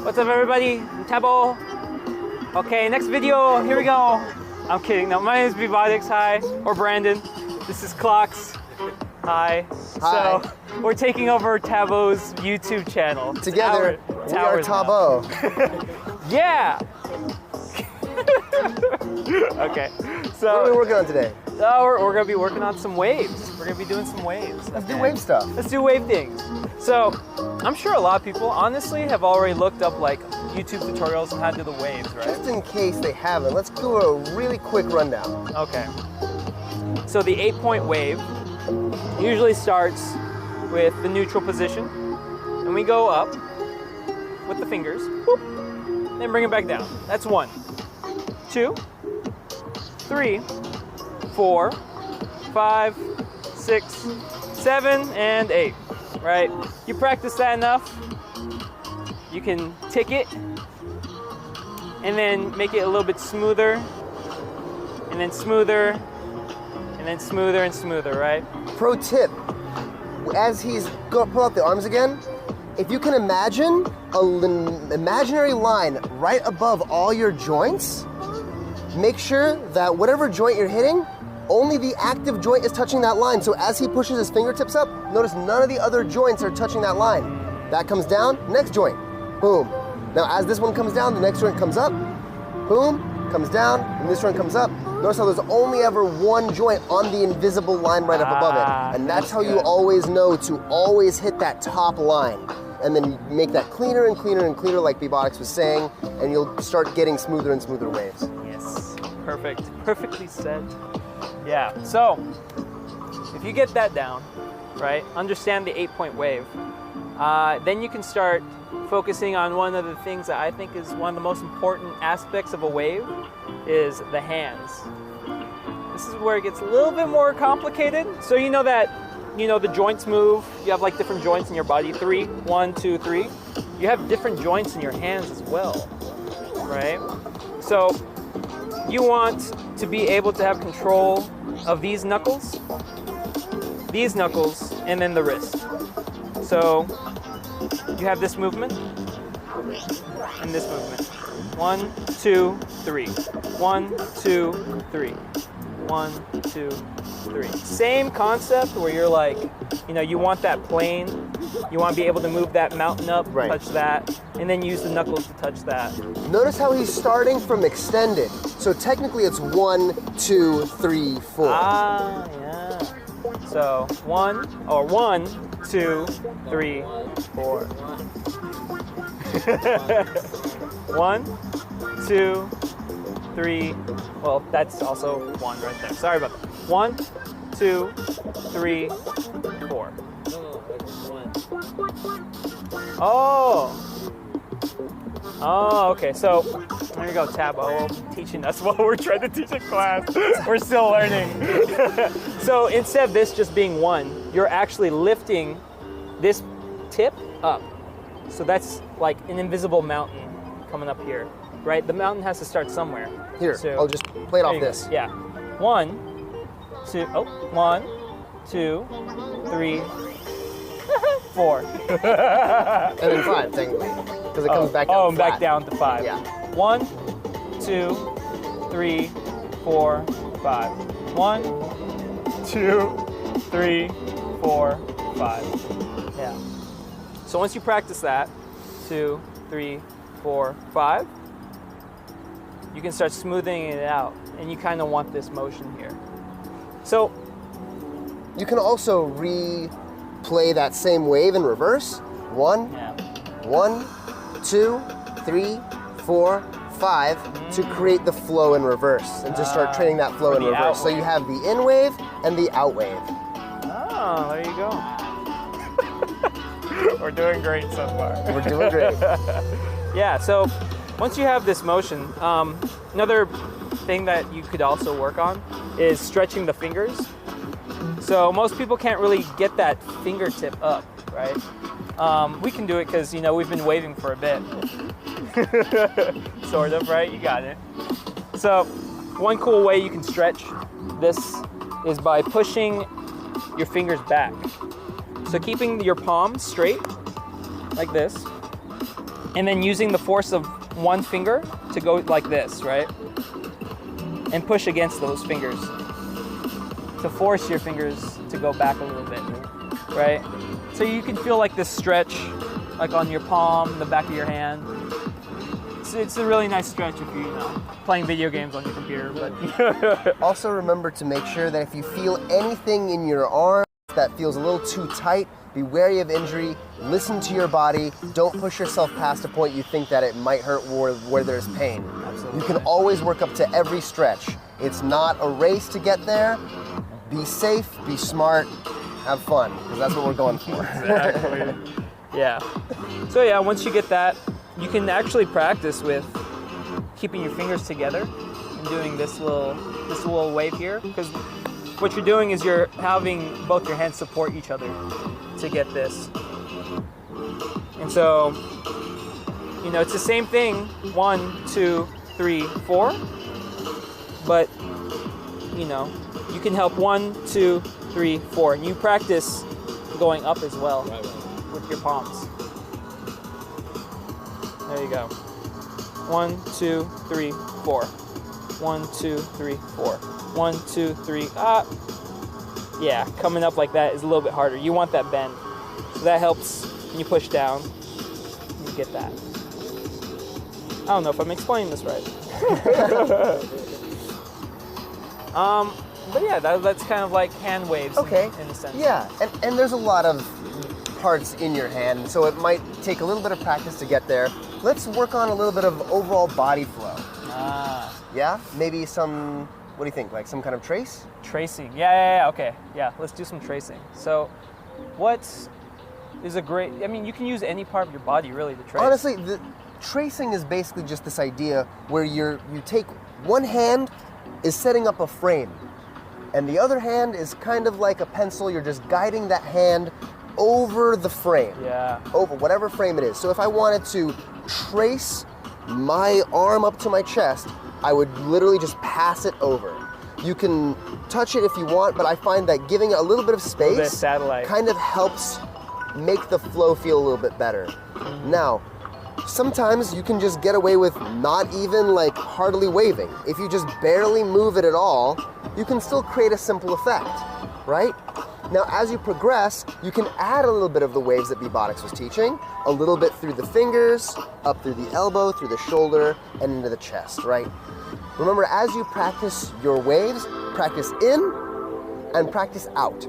What's up, everybody? I'm Tabo. Okay, next video. Here we go. I'm kidding. No, my name is BBotics. Hi. Or Brandon. This is Clocks. Hi. Hi. So, we're taking over Tabo's YouTube channel. Together, we are Tabo. Yeah. Okay. So what are we working on today? We're gonna be working on some waves. We're gonna be doing some waves. Let's do wave stuff. Let's do wave things. So I'm sure a lot of people, honestly, have already looked up like YouTube tutorials on how to do the waves, right? Just in case they haven't, let's do a really quick rundown. Okay. So the 8-point wave usually starts with the neutral position, and we go up with the fingers, whoop, then bring it back down. That's 1, 2, 3, 4, 5, 6, 7, and 8, right? You practice that enough, you can tick it, and then make it a little bit smoother, and then smoother, and then smoother and smoother, right? Pro tip, as he's going to pull out the arms again, if you can imagine an imaginary line right above all your joints, make sure that whatever joint you're hitting, only the active joint is touching that line. So as he pushes his fingertips up, notice none of the other joints are touching that line. That comes down, next joint, boom. Now as this one comes down, the next joint comes up, boom, comes down, and this one comes up. Notice how there's only ever one joint on the invisible line right up above it. And that's how you always know to always hit that top line. And then make that cleaner and cleaner and cleaner like BBotics was saying, and you'll start getting smoother and smoother waves. Yes, perfect, perfectly said. Yeah, so if you get that down, right, understand the 8-point wave, then you can start focusing on one of the things that I think is one of the most important aspects of a wave is the hands. This is where it gets a little bit more complicated. So you know that, the joints move, you have like different joints in your body, 3, 1, 2, 3. You have different joints in your hands as well, right? So you want to be able to have control of these knuckles, and then the wrist. So you have this movement and this movement. 1, 2, 3. 1, 2, 3. 1, 2, 3. Same concept where you're like, you want that plane, you want to be able to move that mountain up, right, touch that, and then use the knuckles to touch that. Notice how he's starting from extended. So technically it's 1, 2, 3, 4. Ah, yeah. So 1, 2, 3, 4. 1, 2, 3. Well, that's also 1 right there. Sorry about that. 1, 2, 3, 4. Oh, okay. So there you go, Tabo, teaching us what we're trying to teach in class. We're still learning. So instead of this just being 1, you're actually lifting this tip up. So that's like an invisible mountain coming up here, right? The mountain has to start somewhere. Here, so, I'll just play it off this. Yeah. 1, 2, 1, 2, 3, 4. And then 5, technically, because it comes back down. And back down to 5. Yeah. 1, 2, 3, 4, 5. 1, 2, 3, 4, 5. Yeah. So once you practice that, 2, 3, 4, 5, you can start smoothing it out, and you kind of want this motion here. So you can also replay that same wave in reverse. 1, 1, 2, 3, 4, 5 to create the flow in reverse and to start training that flow in reverse. So you have the in wave and the out wave. Oh, there you go. We're doing great so far. We're doing great. Yeah, so once you have this motion, another thing that you could also work on is stretching the fingers. So most people can't really get that fingertip up, right? We can do it because, we've been waving for a bit. Sort of, right? You got it. So one cool way you can stretch this is by pushing your fingers back. So keeping your palms straight, like this, and then using the force of one finger to go like this, right? And push against those fingers to force your fingers to go back a little bit, right? So you can feel like this stretch, like on your palm, the back of your hand. It's a really nice stretch if you're playing video games on your computer. But Also remember to make sure that if you feel anything in your arm that feels a little too tight, be wary of injury, listen to your body, don't push yourself past a point you think that it might hurt where there's pain. Absolutely. You can always work up to every stretch. It's not a race to get there. Be safe, be smart, have fun, because that's what we're going for. Exactly. Yeah. So yeah, once you get that, you can actually practice with keeping your fingers together and doing this little wave here, because what you're doing is you're having both your hands support each other to get this. And so, it's the same thing, 1, 2, 3, 4, but you can help 1, 2, 3, 4. And you practice going up as well with your palms. There you go. 1, 2, 3, 4. 1, 2, 3, 4. 1, 2, 3. Yeah, coming up like that is a little bit harder. You want that bend. So that helps when you push down. You get that. I don't know if I'm explaining this right. But yeah, that's kind of like hand waves in a sense. Yeah, and there's a lot of parts in your hand, so it might take a little bit of practice to get there. Let's work on a little bit of overall body flow. Yeah? Maybe some, what do you think, like some kind of trace? Tracing. Yeah, okay. Yeah, let's do some tracing. So what is a great, you can use any part of your body really to trace. Honestly, the tracing is basically just this idea where you take one hand is setting up a frame, and the other hand is kind of like a pencil. You're just guiding that hand over the frame. Yeah. Over whatever frame it is. So if I wanted to trace my arm up to my chest, I would literally just pass it over. You can touch it if you want, but I find that giving it a little bit of space satellite kind of helps make the flow feel a little bit better. Now, sometimes you can just get away with not even like hardly waving. If you just barely move it at all, you can still create a simple effect, right? Now, as you progress, you can add a little bit of the waves that BBotics was teaching, a little bit through the fingers, up through the elbow, through the shoulder, and into the chest, right? Remember, as you practice your waves, practice in and practice out.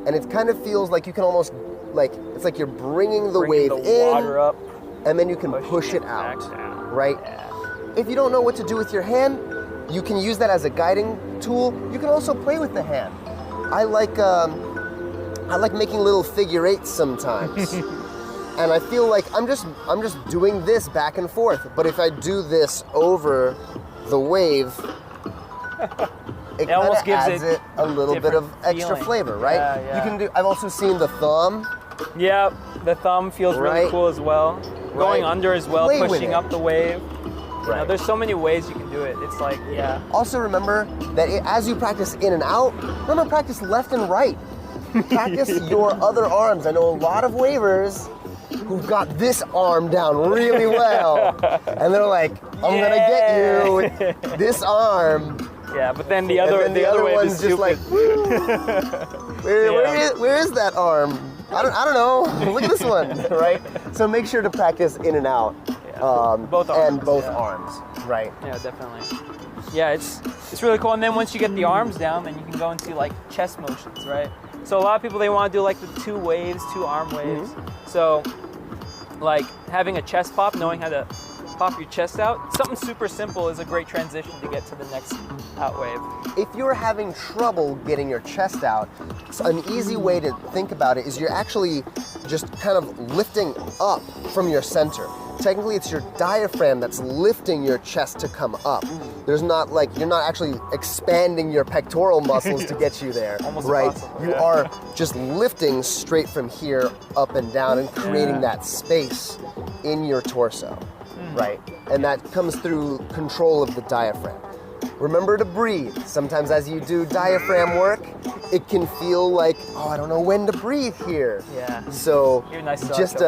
And it kind of feels like you can almost, it's like you're bringing the wave in, water up, and then you can push it out, right? Yeah. If you don't know what to do with your hand, you can use that as a guiding tool. You can also play with the hand. I like making little figure eights sometimes. And I feel like I'm just doing this back and forth. But if I do this over the wave, it almost gives it a little bit of extra flavor, right? Yeah. You can do. I've also seen the thumb. Yeah, the thumb feels really cool as well. Going under as well, pushing up the wave. Right. There's so many ways you can do it. It's like, yeah. Also remember that as you practice in and out, remember practice left and right. Practice your other arms. I know a lot of wavers who've got this arm down really well. And they're like, I'm gonna get you with this arm. Yeah, but then the other wave one's is just like, where is that arm? I don't know. Look at this one, right? So make sure to practice in and out. Both arms. And both arms, right? Yeah, definitely. Yeah, it's really cool. And then once you get the arms down, then you can go into like chest motions, right? So a lot of people, they want to do like the two arm waves. Mm-hmm. So like having a chest pop, knowing how to pop your chest out, something super simple is a great transition to get to the next out wave. If you're having trouble getting your chest out, an easy way to think about it is you're actually just kind of lifting up from your center. Technically, it's your diaphragm that's lifting your chest to come up. There's not like, you're not actually expanding your pectoral muscles to get you there, almost right? impossible, you are just lifting straight from here up and down and creating that space in your torso, right? And that comes through control of the diaphragm. Remember to breathe. Sometimes as you do diaphragm work, it can feel like, oh, I don't know when to breathe here. Yeah. So You're a nice just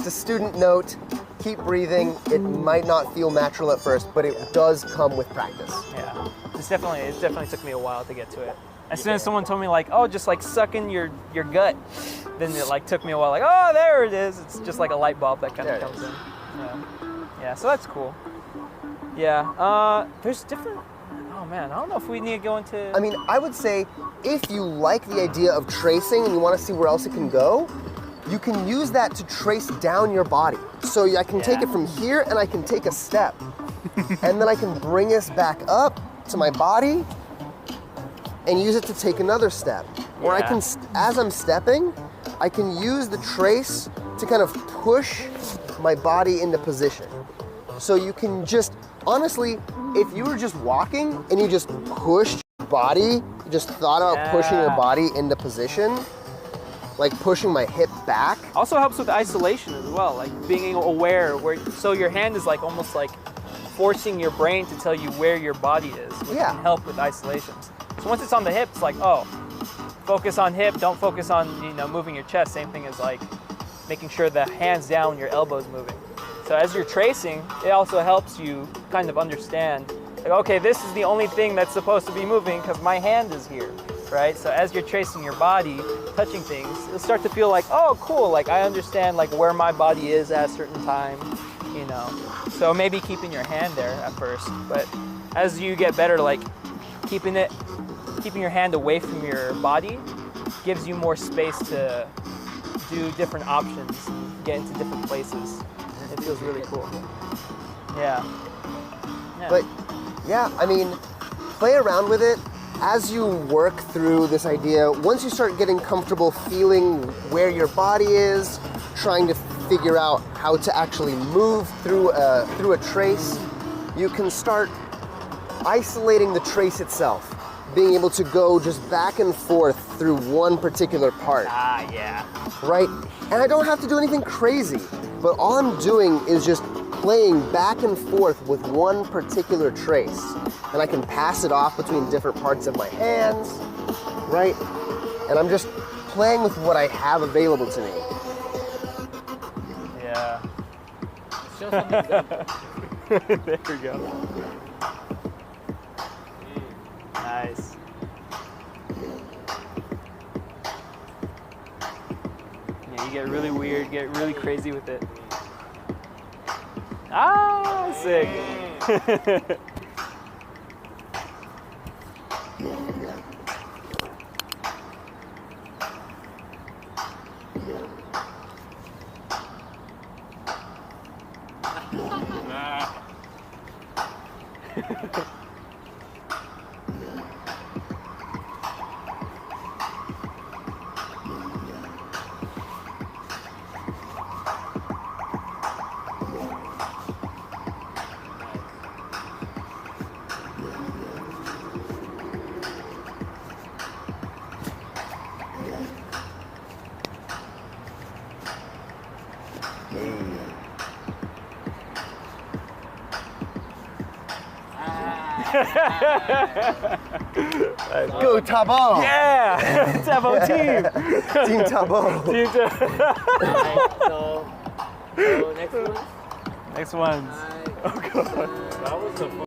a student note, keep breathing. It might not feel natural at first, but it does come with practice. Yeah. It definitely took me a while to get to it. As soon as someone told me like, oh, just like suck in your gut, then it like took me a while, like, oh, there it is. It's just like a light bulb that kind of comes in. Yeah. Yeah, so that's cool. Yeah, there's different, oh man, I don't know if we need to go into... I mean, I would say if you like the idea of tracing and you want to see where else it can go, you can use that to trace down your body. So I can take it from here and I can take a step. And then I can bring this back up to my body and use it to take another step. Or I can, as I'm stepping, I can use the trace to kind of push my body into position. So you can just, honestly, if you were just walking and you just pushed your body, you just thought about pushing your body into position, like pushing my hip back. Also helps with isolation as well, like being aware where, so your hand is like almost like forcing your brain to tell you where your body is, which can help with isolations. So once it's on the hip, it's like, oh, focus on hip, don't focus on, you know, moving your chest. Same thing as like making sure the hand's down when your elbow's moving. So as you're tracing, it also helps you kind of understand, like, okay, this is the only thing that's supposed to be moving because my hand is here, right? So as you're tracing your body, touching things, you'll start to feel like, oh, cool, like I understand like where my body is at a certain time, you know. So maybe keeping your hand there at first, but as you get better, like keeping your hand away from your body gives you more space to do different options and get into different places. It feels really cool. Yeah. But yeah, I mean, play around with it as you work through this idea. Once you start getting comfortable feeling where your body is, trying to figure out how to actually move through a trace, you can start isolating the trace itself, being able to go just back and forth through one particular part. Ah, yeah. Right? And I don't have to do anything crazy, but all I'm doing is just playing back and forth with one particular trace. And I can pass it off between different parts of my hands, right? And I'm just playing with what I have available to me. Yeah. There we go. Nice. Yeah, you get really weird, get really crazy with it. Ah, sick. Go Tabo! Yeah! Tabo team! Team Tabo! Team So next one? Next one's. Oh god. That was a